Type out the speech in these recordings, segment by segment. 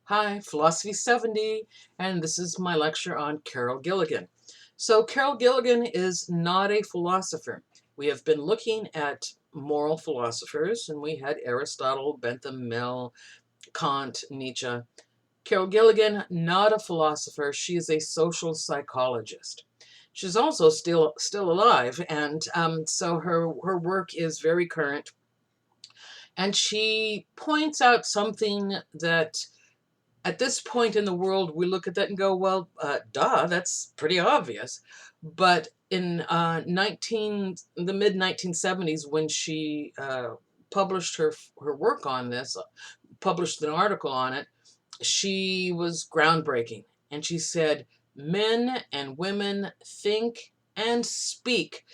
Hi, Philosophy 70, and this is my lecture on Carol Gilligan. So Carol Gilligan is not a philosopher. We have been looking at moral philosophers, and we had Aristotle, Bentham, Mill, Kant, Nietzsche. Carol Gilligan, not a philosopher. She is a social psychologist. She's also still alive, and so her work is very current. And she points out something that at this point in the world, we look at that and go, well, duh, that's pretty obvious. But in the mid 1970s, when she published her work on this, published an article on it, she was groundbreaking. And she said, men and women think and speak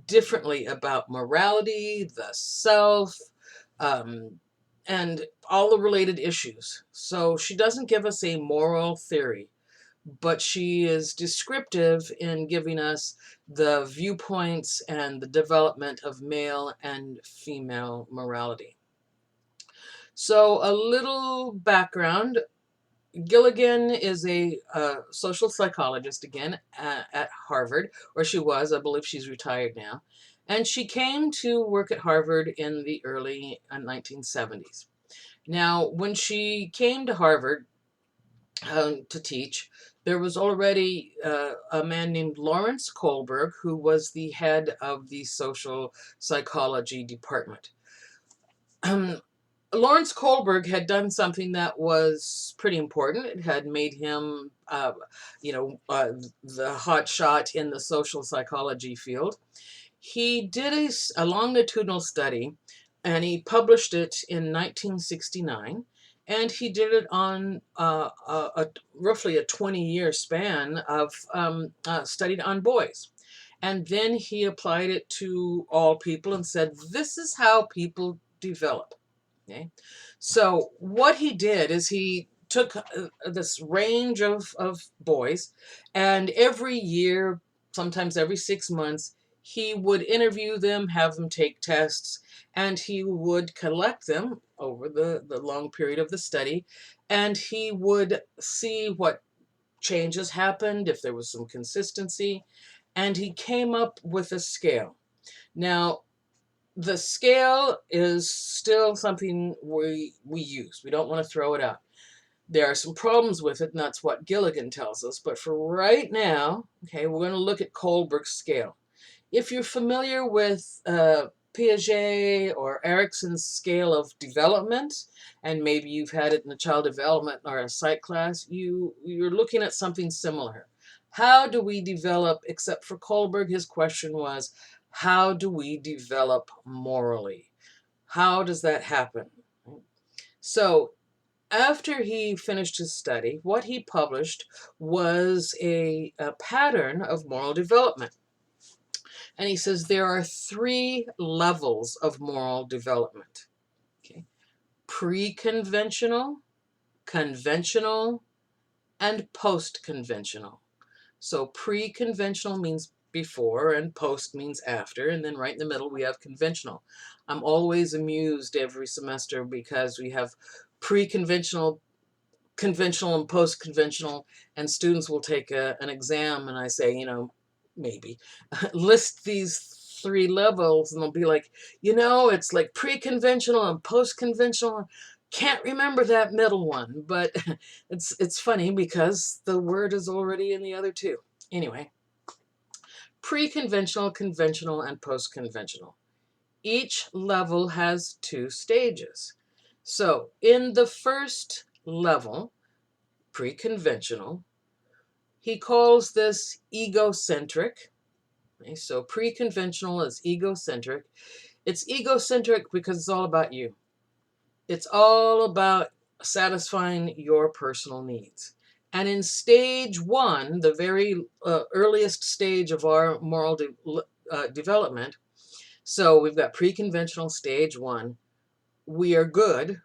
differently about morality, the self, um, and all the related issues. So she doesn't give us a moral theory, but she is descriptive in giving us the viewpoints and the development of male and female morality. So a little background. Gilligan is a social psychologist, again, at Harvard, or she was. I believe she's retired now. And she came to work at Harvard in the early 1970s. Now, when she came to Harvard to teach, there was already a man named Lawrence Kohlberg, who was the head of the social psychology department. Lawrence Kohlberg had done something that was pretty important. It had made him, the hot shot in the social psychology field. He did a longitudinal study, and he published it in 1969. And he did it on roughly a 20-year span of studied on boys. And then he applied it to all people and said, this is how people develop. Okay. So what he did is he took this range of boys, and every year, sometimes every 6 months, he would interview them, have them take tests, and he would collect them over the long period of the study, and he would see what changes happened, if there was some consistency, and he came up with a scale. Now, the scale is still something we use. We don't want to throw it out. There are some problems with it, and that's what Gilligan tells us. But for right now, okay, we're going to look at Kohlberg's scale. If you're familiar with Piaget or Erikson's scale of development, and maybe you've had it in a child development or a psych class, you're looking at something similar. How do we develop, except for Kohlberg, his question was, how do we develop morally? How does that happen? So after he finished his study, what he published was a pattern of moral development. And he says there are 3 levels of moral development. Okay. Pre-conventional, conventional, and post-conventional. So pre-conventional means before and post means after, and then right in the middle we have conventional. I'm always amused every semester because we have pre-conventional, conventional, and post-conventional, and students will take an exam, and I say, maybe list these 3 levels, and they'll be like, it's like pre-conventional and post-conventional. Can't remember that middle one, but it's funny because the word is already in the other 2. Anyway, pre-conventional, conventional, and post-conventional. Each level has 2 stages. So in the first level, pre-conventional, he calls this egocentric. Okay, so pre-conventional is egocentric. It's egocentric because it's all about you. It's all about satisfying your personal needs. And in stage 1, the very earliest stage of our moral development, so we've got pre-conventional stage 1, we are good.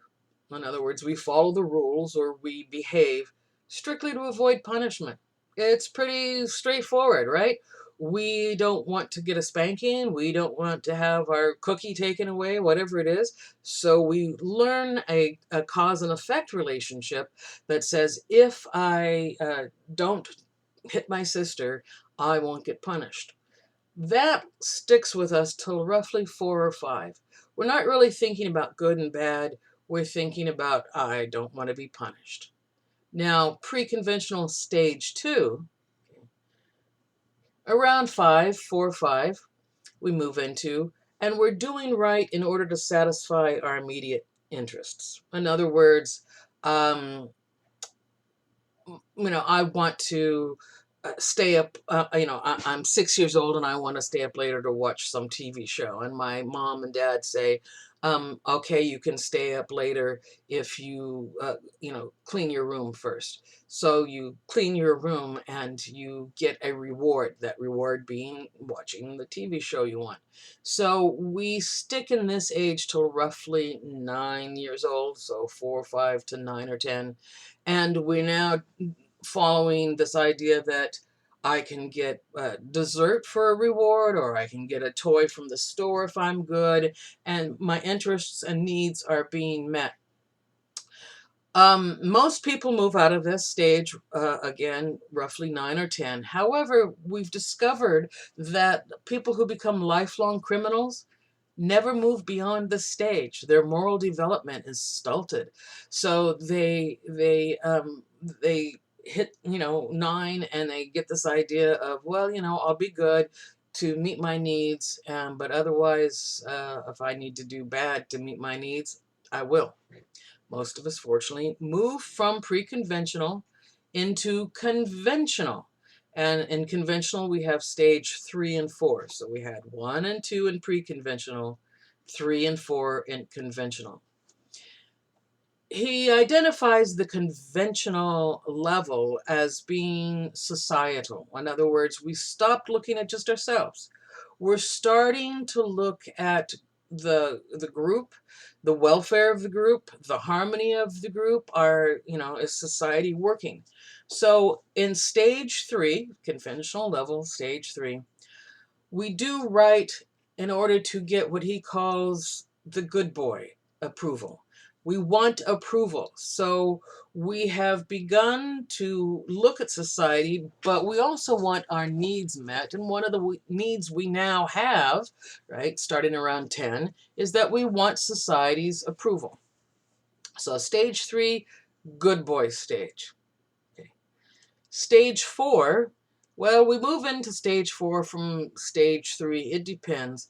In other words, we follow the rules or we behave strictly to avoid punishment. It's pretty straightforward, right? We don't want to get a spanking. We don't want to have our cookie taken away, whatever it is. So we learn a cause and effect relationship that says, if I don't hit my sister, I won't get punished. That sticks with us till roughly 4 or 5. We're not really thinking about good and bad. We're thinking about, I don't want to be punished. Now, pre-conventional stage 2, around 5, 4 or 5, we move into, and we're doing right in order to satisfy our immediate interests. In other words, I want to stay up, I'm 6 years old and I want to stay up later to watch some TV show. And my mom and dad say, okay, you can stay up later if you, clean your room first. So you clean your room and you get a reward, that reward being watching the TV show you want. So we stick in this age till roughly 9 years old, so 4 or 5 to 9 or 10. And we're now following this idea that I can get dessert for a reward, or I can get a toy from the store if I'm good, and my interests and needs are being met. Most people move out of this stage, again, roughly 9 or 10. However, we've discovered that people who become lifelong criminals never move beyond this stage. Their moral development is stunted. So they hit 9 and they get this idea of, well, I'll be good to meet my needs, but otherwise, if I need to do bad to meet my needs, I will. Most of us, fortunately, move from pre-conventional into conventional. And in conventional, we have stage 3 and 4. So we had 1 and 2 in pre-conventional, 3 and 4 in conventional. He identifies the conventional level as being societal. In other words, we stopped looking at just ourselves. We're starting to look at the group, the welfare of the group, the harmony of the group. Is society working? So in stage 3, conventional level, stage 3, we do right in order to get what he calls the good boy approval. We want approval. So we have begun to look at society, but we also want our needs met. And one of the needs we now have, right, starting around 10, is that we want society's approval. So stage 3, good boy stage. Okay. Stage 4, well, we move into stage 4 from stage 3. It depends.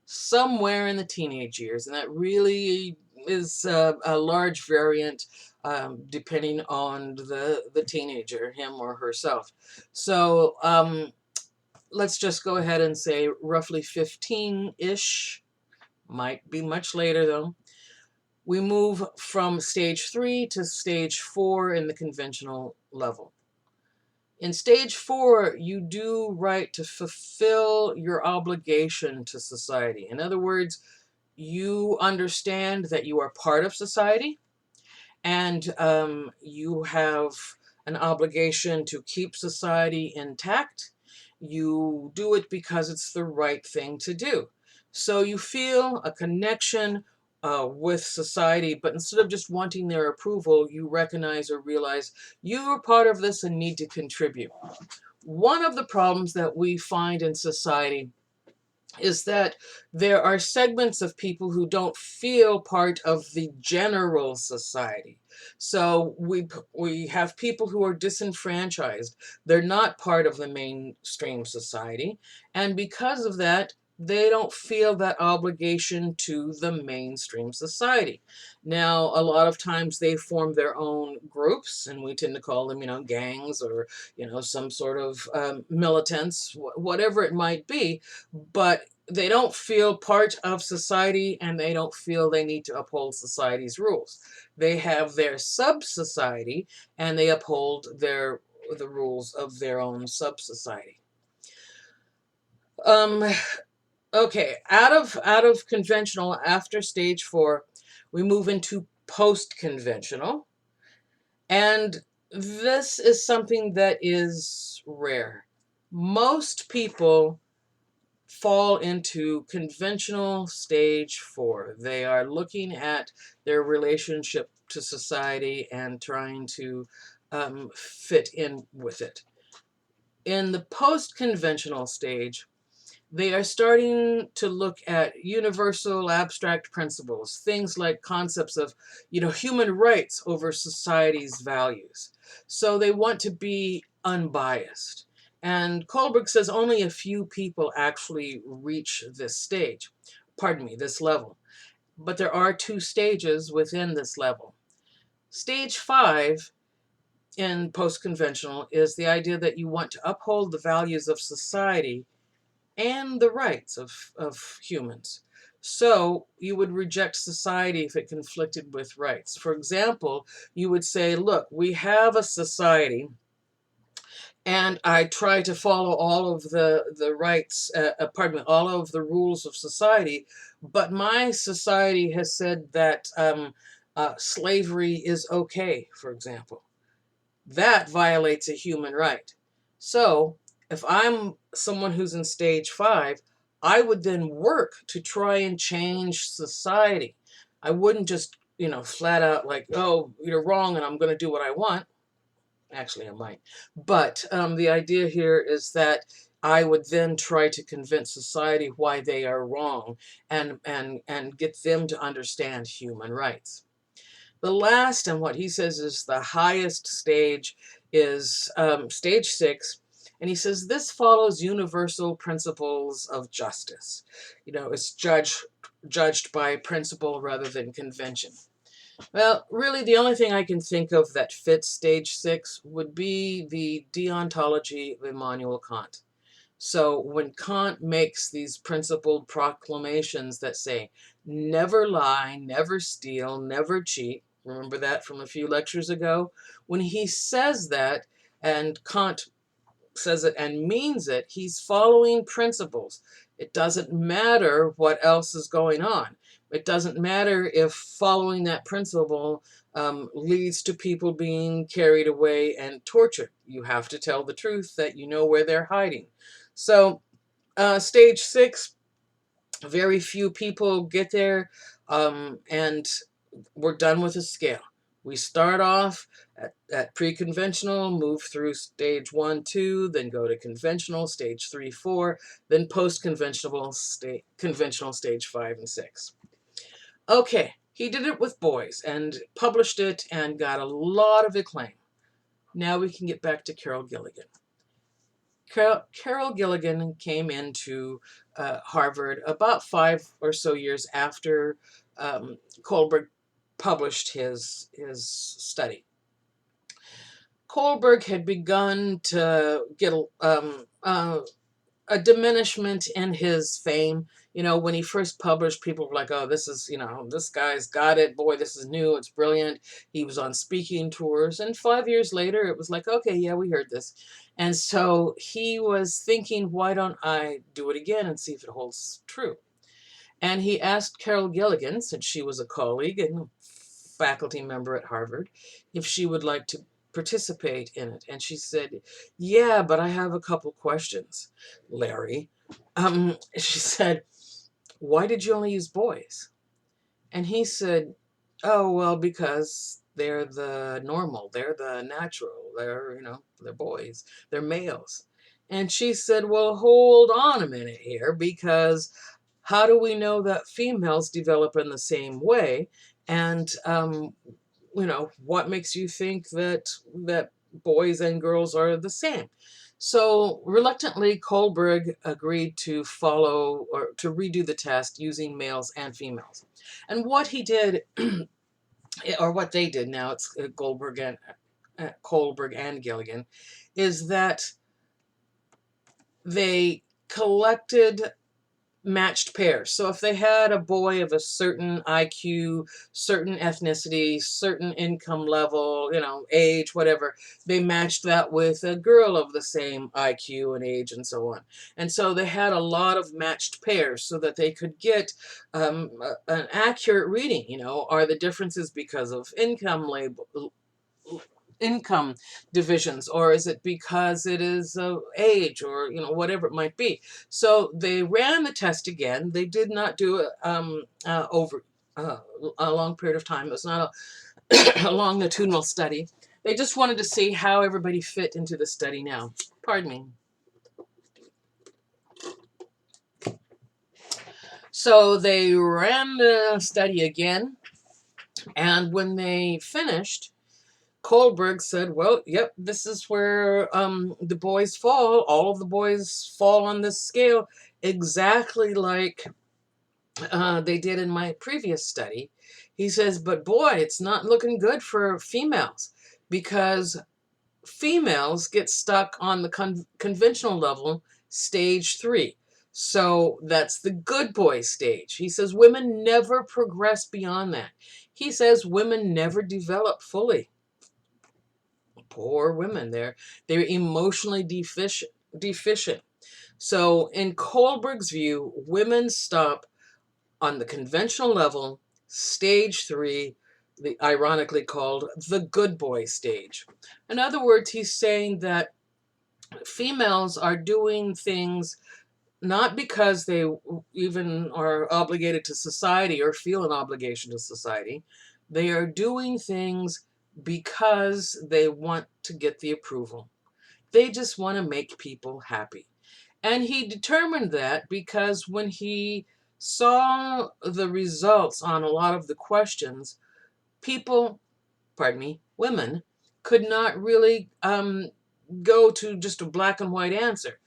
Somewhere in the teenage years, and that really is a large variant depending on the teenager, him or herself. So let's just go ahead and say roughly 15-ish, might be much later though. We move from stage 3 to stage 4 in the conventional level. In stage 4, you do right to fulfill your obligation to society. In other words, you understand that you are part of society, and you have an obligation to keep society intact. You do it because it's the right thing to do. So you feel a connection with society, but instead of just wanting their approval, you recognize or realize you are part of this and need to contribute. One of the problems that we find in society is that there are segments of people who don't feel part of the general society. So we have people who are disenfranchised. They're not part of the mainstream society. And because of that, they don't feel that obligation to the mainstream society. Now, a lot of times they form their own groups, and we tend to call them, gangs or, some sort of militants, whatever it might be. But they don't feel part of society, and they don't feel they need to uphold society's rules. They have their sub-society, and they uphold the rules of their own sub-society. Okay, out of conventional, after stage 4, we move into post-conventional, and this is something that is rare. Most people fall into conventional stage 4. They are looking at their relationship to society and trying to fit in with it. In the post-conventional stage, they are starting to look at universal abstract principles, things like concepts of, human rights over society's values. So they want to be unbiased. And Kohlberg says only a few people actually reach this stage, this level. But there are 2 stages within this level. Stage 5 in post-conventional is the idea that you want to uphold the values of society and the rights of humans. So you would reject society if it conflicted with rights. For example, you would say, look, we have a society and I try to follow all of the rights, all of the rules of society, but my society has said that slavery is okay, for example. That violates a human right. So if I'm someone who's in stage 5, I would then work to try and change society. I wouldn't just, flat out like, oh, you're wrong and I'm going to do what I want. Actually, I might. But the idea here is that I would then try to convince society why they are wrong and get them to understand human rights. The last, and what he says is the highest stage, is stage 6. And he says this follows universal principles of justice. It's judged by principle rather than convention. Well, really, the only thing I can think of that fits stage 6 would be the deontology of Immanuel Kant. So when Kant makes these principled proclamations that say, never lie, never steal, never cheat, remember that from a few lectures ago? When he says that, and Kant says it and means it, he's following principles. It doesn't matter what else is going on. It doesn't matter if following that principle leads to people being carried away and tortured. You have to tell the truth that you know where they're hiding. So stage 6, very few people get there, and we're done with the scale. We start off at pre-conventional, move through stage 1, 2, then go to conventional, stage 3, 4, then post-conventional, conventional stage 5 and 6. Okay, he did it with boys and published it and got a lot of acclaim. Now we can get back to Carol Gilligan. Carol Gilligan came into Harvard about 5 or so years after Kohlberg published his study. Kohlberg had begun to get a diminishment in his fame. When he first published, people were like, oh, this is, this guy's got it. Boy, this is new. It's brilliant. He was on speaking tours. And 5 years later, it was like, okay, yeah, we heard this. And so he was thinking, why don't I do it again and see if it holds true? And he asked Carol Gilligan, since she was a colleague and faculty member at Harvard, if she would like to participate in it. And she said, yeah, but I have a couple questions, Larry. She said, why did you only use boys? And he said, oh, well, because they're the normal, they're the natural, they're boys, they're males. And she said, well, hold on a minute here, because how do we know that females develop in the same way? And, what makes you think that boys and girls are the same? So reluctantly, Kohlberg agreed to follow or to redo the test using males and females. And what he did, or what they did, now it's Kohlberg and Gilligan, is that they collected matched pairs. So if they had a boy of a certain IQ, certain ethnicity, certain income level, age, whatever, they matched that with a girl of the same IQ and age and so on. And so they had a lot of matched pairs so that they could get an accurate reading. Are the differences because of income income divisions, or is it because it is age, or whatever it might be. So they ran the test again. They did not do it over a long period of time. It was not a longitudinal study. They just wanted to see how everybody fit into the study now. Pardon me. So they ran the study again, and when they finished, Kohlberg said, well, yep, this is where the boys fall. All of the boys fall on this scale exactly like they did in my previous study. He says, but boy, it's not looking good for females, because females get stuck on the conventional level, stage 3. So that's the good boy stage. He says women never progress beyond that. He says women never develop fully. Poor women, they're emotionally deficient. So in Kohlberg's view, women stop on the conventional level, stage 3, the ironically called the good boy stage. In other words, he's saying that females are doing things not because they even are obligated to society or feel an obligation to society. They are doing things because they want to get the approval. They just want to make people happy. And he determined that because when he saw the results on a lot of the questions, people, pardon me, women, could not really go to just a black and white answer.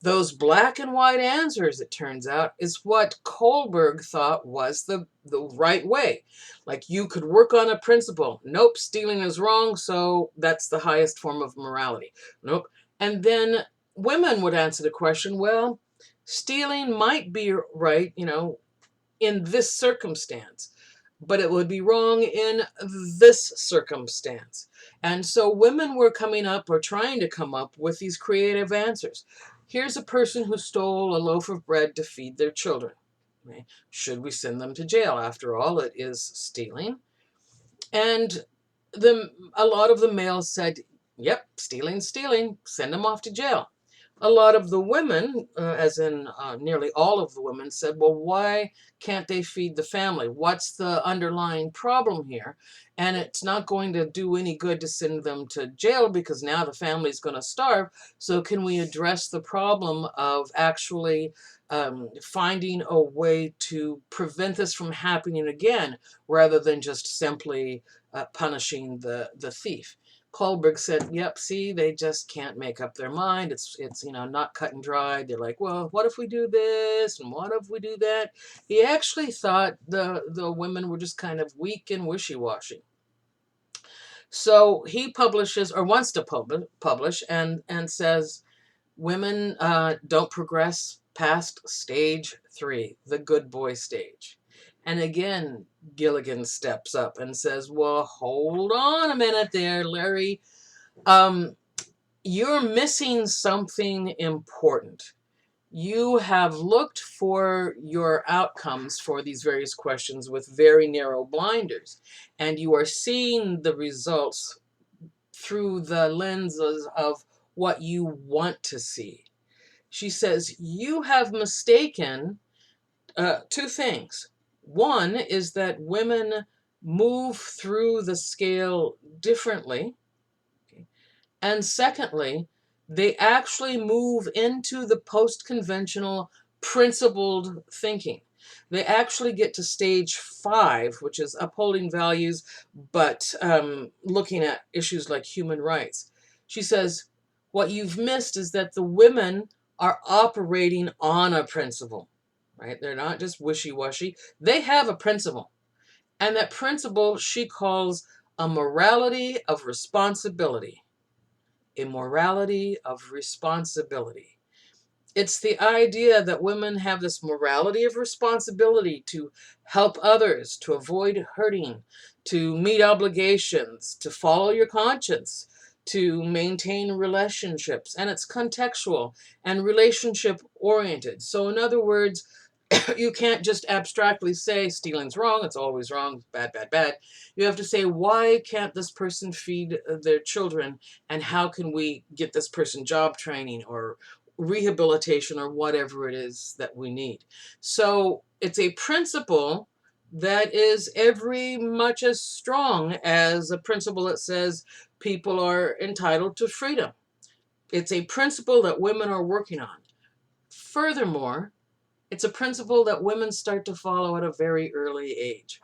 Those black and white answers, it turns out, is what Kohlberg thought was the right way. Like, you could work on a principle. Nope, stealing is wrong, so that's the highest form of morality. Nope. And then women would answer the question, well, stealing might be right, in this circumstance, but it would be wrong in this circumstance. And so women were coming up, or trying to come up, with these creative answers. Here's a person who stole a loaf of bread to feed their children. Okay. Should we send them to jail? After all, it is stealing. And a lot of the males said, yep, stealing, send them off to jail. A lot of the women, as in nearly all of the women, said, well, why can't they feed the family? What's the underlying problem here? And it's not going to do any good to send them to jail, because now the family's going to starve. So can we address the problem of actually finding a way to prevent this from happening again, rather than just simply punishing the thief? Kohlberg said, yep, see, they just can't make up their mind. It's not cut and dried. They're like, well, what if we do this? And what if we do that? He actually thought the women were just kind of weak and wishy-washy. So he publishes, or wants to publish, and says women don't progress past stage 3, the good boy stage. And again, Gilligan steps up and says, well, hold on a minute there, Larry. You're missing something important. You have looked for your outcomes for these various questions with very narrow blinders, and you are seeing the results through the lenses of what you want to see. She says, you have mistaken two things. One is that women move through the scale differently. Okay. And secondly, they actually move into the post-conventional principled thinking. They actually get to stage 5, which is upholding values, but looking at issues like human rights. She says, what you've missed is that the women are operating on a principle. Right? They're not just wishy-washy. They have a principle. And that principle she calls a morality of responsibility. A morality of responsibility. It's the idea that women have this morality of responsibility to help others, to avoid hurting, to meet obligations, to follow your conscience, to maintain relationships. And it's contextual and relationship oriented. So in other words, You can't just abstractly say stealing's wrong, it's always wrong, bad, bad, bad. You have to say, why can't this person feed their children, and how can we get this person job training or rehabilitation or whatever it is that we need? So it's a principle that is every much as strong as a principle that says people are entitled to freedom. It's a principle that women are working on. Furthermore, it's a principle that women start to follow at a very early age,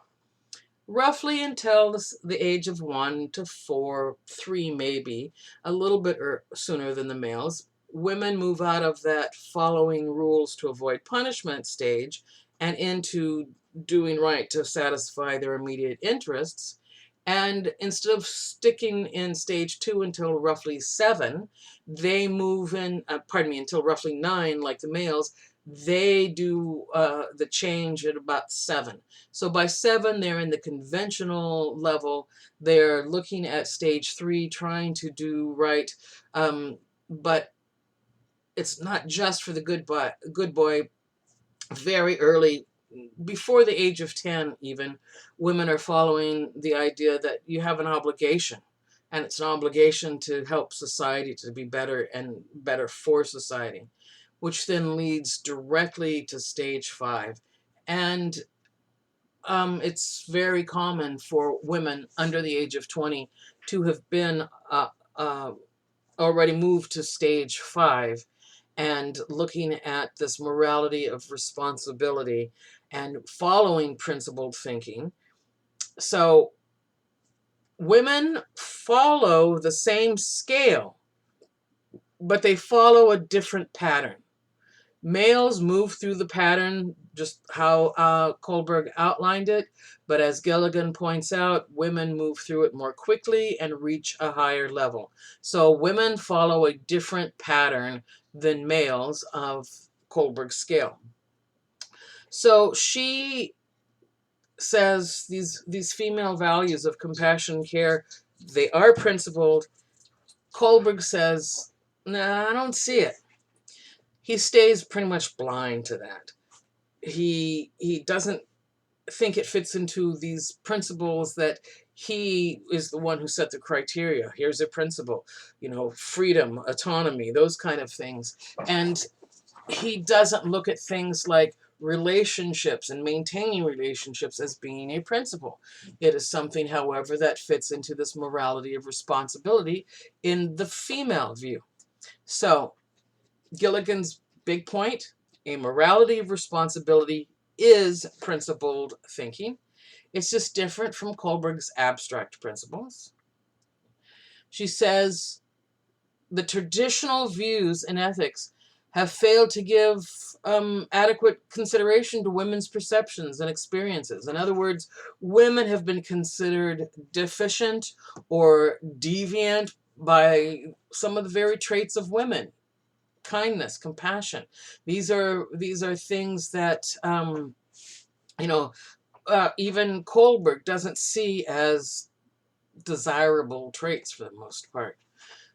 roughly until the age of 1 to 4, 3 maybe, a little bit sooner than the males. Women move out of that following rules to avoid punishment stage and into doing right to satisfy their immediate interests. And instead of sticking in stage 2 until roughly 7, they move in, until roughly 9, like the males. They do the change at about 7. So by 7, they're in the conventional level. They're looking at stage 3, trying to do right. But it's not just for the good boy. Very early, before the age of 10 even, women are following the idea that you have an obligation, and it's an obligation to help society to be better and better for society, which then leads directly to stage 5. And it's very common for women under the age of 20 to have been uh, already moved to stage 5 and looking at this morality of responsibility and following principled thinking. So women follow the same scale, but they follow a different pattern. Males move through the pattern just how Kohlberg outlined it, but as Gilligan points out, women move through it more quickly and reach a higher level. So women follow a different pattern than males of Kohlberg's scale. So she says these female values of compassion, care, they are principled. Kohlberg says, nah, I don't see it. He stays pretty much blind to that. He doesn't think it fits into these principles that he is the one who set the criteria. Here's a principle, freedom, autonomy, those kind of things. And he doesn't look at things like relationships and maintaining relationships as being a principle. It is something, however, that fits into this morality of responsibility in the female view. So Gilligan's big point, a morality of responsibility is principled thinking. It's just different from Kohlberg's abstract principles. She says the traditional views in ethics have failed to give adequate consideration to women's perceptions and experiences. In other words, women have been considered deficient or deviant by some of the very traits of women. Kindness, compassion. These are things that even Kohlberg doesn't see as desirable traits for the most part.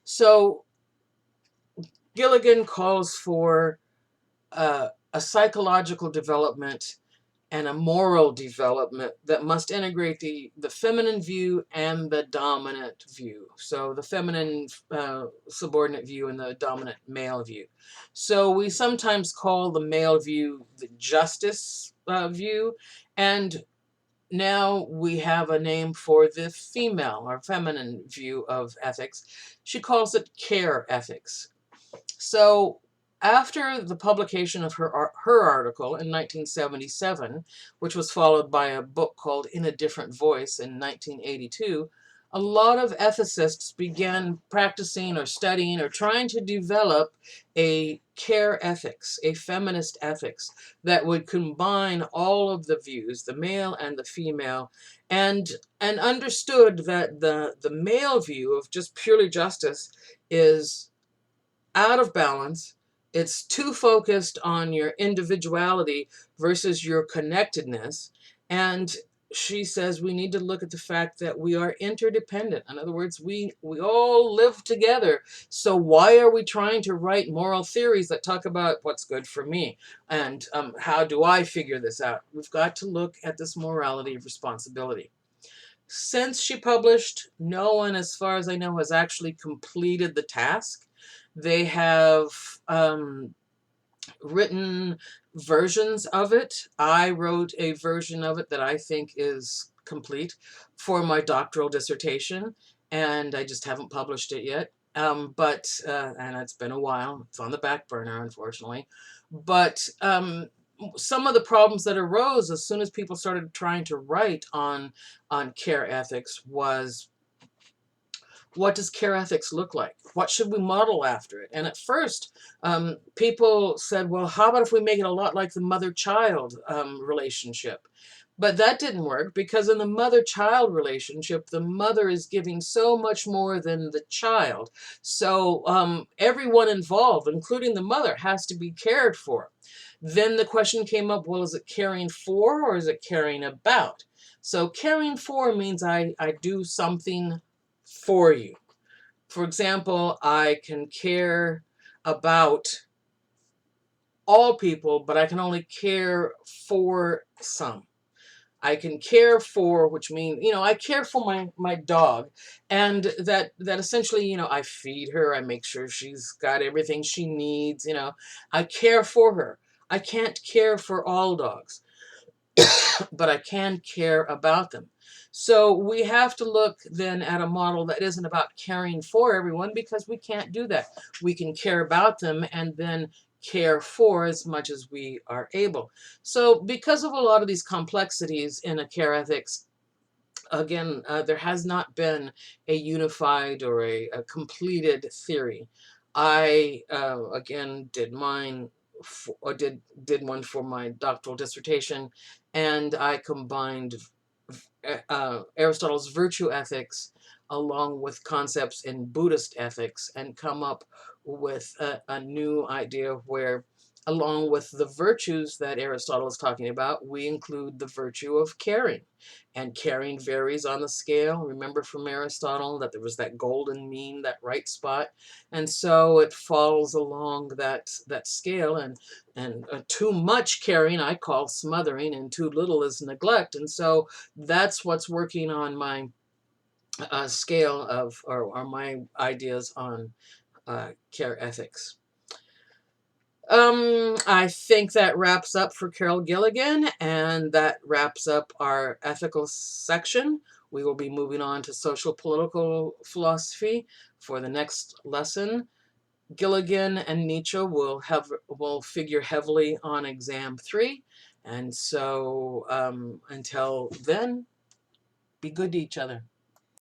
So Gilligan calls for a psychological development and a moral development that must integrate the feminine view and the dominant view. So the feminine subordinate view and the dominant male view. So we sometimes call the male view the justice view, and now we have a name for the female or feminine view of ethics. She calls it care ethics. So after the publication of her article in 1977, which was followed by a book called In a Different Voice in 1982, a lot of ethicists began practicing or studying or trying to develop a care ethics, a feminist ethics that would combine all of the views, the male and the female, and understood that the male view of just purely justice is out of balance. It's too focused on your individuality versus your connectedness. And she says we need to look at the fact that we are interdependent. In other words, we all live together. So why are we trying to write moral theories that talk about what's good for me? And how do I figure this out? We've got to look at this morality of responsibility. Since she published, no one, as far as I know, has actually completed the task. They have written versions of it. I wrote a version of it that I think is complete for my doctoral dissertation, and I just haven't published it yet. And it's been a while. It's on the back burner, unfortunately. But some of the problems that arose as soon as people started trying to write on care ethics was, what does care ethics look like? What should we model after it? And at first, people said, well, how about if we make it a lot like the mother-child relationship? But that didn't work, because in the mother-child relationship, the mother is giving so much more than the child. So everyone involved, including the mother, has to be cared for. Then the question came up, well, is it caring for or is it caring about? So caring for means I do something for you. For example, I can care about all people, but I can only care for some. I can care for, which means, I care for my dog, and that essentially, I feed her, I make sure she's got everything she needs, I care for her. I can't care for all dogs, but I can care about them. So we have to look then at a model that isn't about caring for everyone, because we can't do that. We can care about them and then care for as much as we are able. So because of a lot of these complexities in a care ethics, again, there has not been a unified or a completed theory. I, again, did mine, or did one for my doctoral dissertation, and I combined Aristotle's virtue ethics along with concepts in Buddhist ethics, and come up with a new idea where, along with the virtues that Aristotle is talking about, we include the virtue of caring. And caring varies on the scale. Remember from Aristotle that there was that golden mean, that right spot. And so it falls along that scale, and too much caring I call smothering, and too little is neglect. And so that's what's working on my scale of, or my ideas on care ethics. I think that wraps up for Carol Gilligan, and that wraps up our ethical section. We will be moving on to social political philosophy for the next lesson. Gilligan and Nietzsche will figure heavily on exam 3. And so until then, be good to each other.